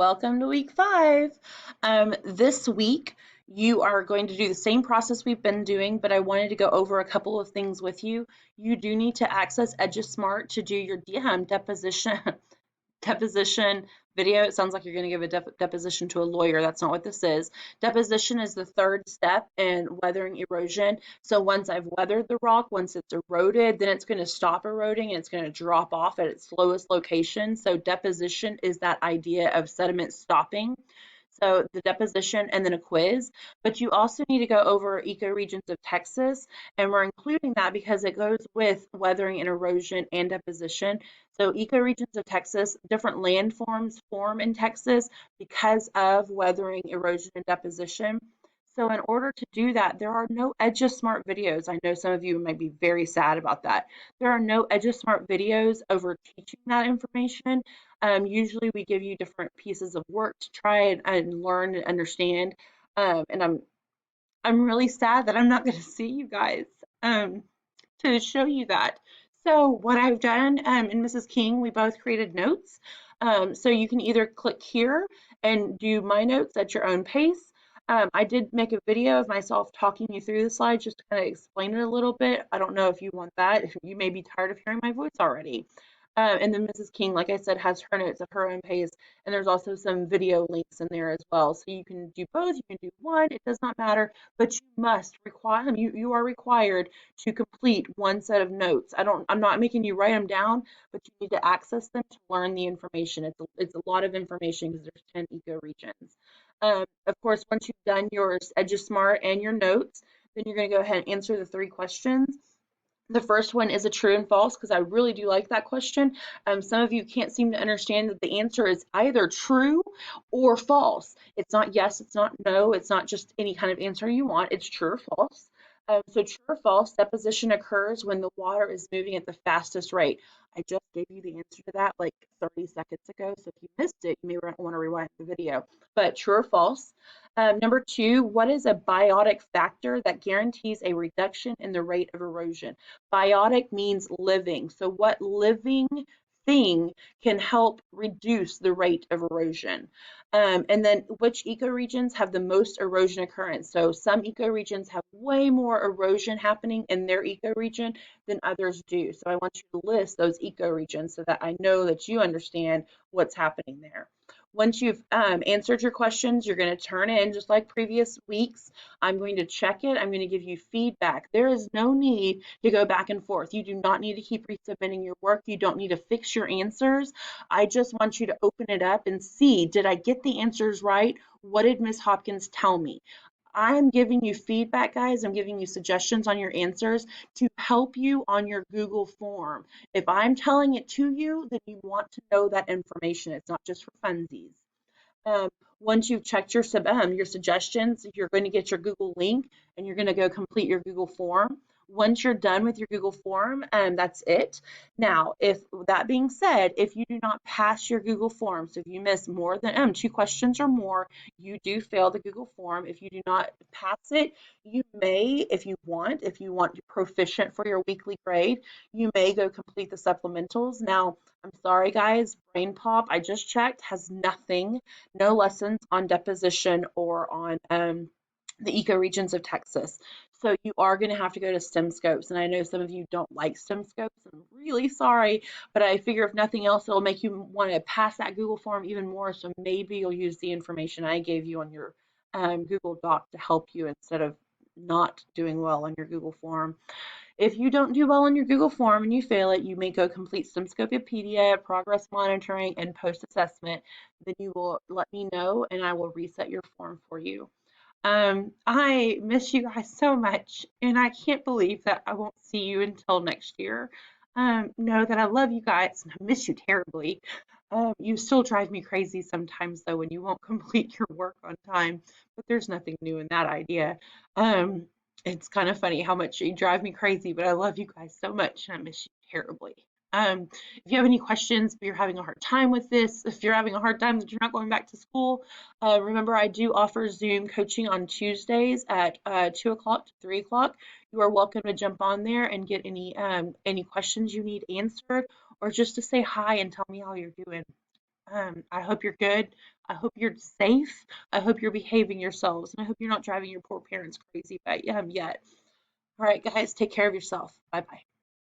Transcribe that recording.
Welcome to week 5. This week, you are going to do the same process we've been doing, but I wanted to go over a couple of things with you. You do need to access EduSmart to do your deposition deposition video. It sounds like you're going to give a deposition to a lawyer. That's not what this is. Deposition is the third step in weathering erosion. So once I've weathered the rock, once it's eroded, then it's going to stop eroding and it's going to drop off at its lowest location. So deposition is that idea of sediment stopping. So the deposition and then a quiz, but you also need to go over ecoregions of Texas, and we're including that because it goes with weathering and erosion and deposition. So ecoregions of Texas, different landforms form in Texas because of weathering, erosion, and deposition. So in order to do that, there are no EduSmart videos. I know some of you might be very sad about that. There are no EduSmart videos over teaching that information. Usually we give you different pieces of work to try and learn and understand. And I'm really sad that I'm not going to see you guys to show you that. So what I've done, and Mrs. King, we both created notes. So you can either click here and do my notes at your own pace. I did make a video of myself talking you through the slides just to kind of explain it a little bit. I don't know if you want that. You may be tired of hearing my voice already. And then Mrs. King, like I said, has her notes at her own pace, and there's also some video links in there as well. So you can do both, you can do one, it does not matter, but you must require, you are required to complete one set of notes. I'm not making you write them down, but you need to access them to learn the information. It's a lot of information because there's 10 ecoregions. Of course, once you've done your EduSmart and your notes, then you're going to go ahead and answer the 3 questions. The first one is a true and false because I really do like that question. Some of you can't seem to understand that the answer is either true or false. It's not yes, it's not no, it's not just any kind of answer you want. It's true or false. So true or false, deposition occurs when the water is moving at the fastest rate. I just gave you the answer to that like 30 seconds ago. So if you missed it, you may want to rewind the video. But true or false. Number 2, what is a biotic factor that guarantees a reduction in the rate of erosion? Biotic means living. So what living thing can help reduce the rate of erosion? And then which ecoregions have the most erosion occurrence? So some ecoregions have way more erosion happening in their ecoregion than others do. So I want you to list those ecoregions so that I know that you understand what's happening there. Once you've answered your questions, you're going to turn in just like previous weeks. I'm going to check it. I'm going to give you feedback. There is no need to go back and forth. You do not need to keep resubmitting your work. You don't need to fix your answers. I just want you to open it up and see, did I get the answers right? What did Ms. Hopkins tell me? I'm giving you feedback, guys. I'm giving you suggestions on your answers to help you on your Google form. If I'm telling it to you, then you want to know that information. It's not just for funsies. Um, Once you've checked your suggestions, you're going to get your Google link and you're going to go complete your Google form. Once you're done with your Google form, that's it. Now, if that being said, if you do not pass your Google form, so if you miss more than 2 questions or more, you do fail the Google form. If you do not pass it, you may, if you want proficient for your weekly grade, you may go complete the supplementals. Now, I'm sorry, guys, Brain Pop, I just checked, has nothing, no lessons on deposition or on the ecoregions of Texas. So you are going to have to go to STEMscopes. And I know some of you don't like STEMscopes. I'm really sorry, but I figure if nothing else, it'll make you want to pass that Google form even more. So maybe you'll use the information I gave you on your Google Doc to help you instead of not doing well on your Google form. If you don't do well on your Google form and you fail it, you may go complete STEMscopepedia, progress monitoring, and post-assessment. Then you will let me know and I will reset your form for you. I miss you guys so much, and I can't believe that I won't see you until next year. Know that I love you guys and I miss you terribly. You still drive me crazy sometimes, though, when you won't complete your work on time, but there's nothing new in that idea. Um, it's kind of funny how much you drive me crazy, but I love you guys so much and I miss you terribly. If you have any questions, if you're having a hard time with this, if you're having a hard time that you're not going back to school, remember I do offer Zoom coaching on Tuesdays at 2 o'clock to 3 o'clock. You are welcome to jump on there and get any questions you need answered or just to say hi and tell me how you're doing. I hope you're good. I hope you're safe. I hope you're behaving yourselves, and I hope you're not driving your poor parents crazy yet. All right, guys, take care of yourself. Bye bye.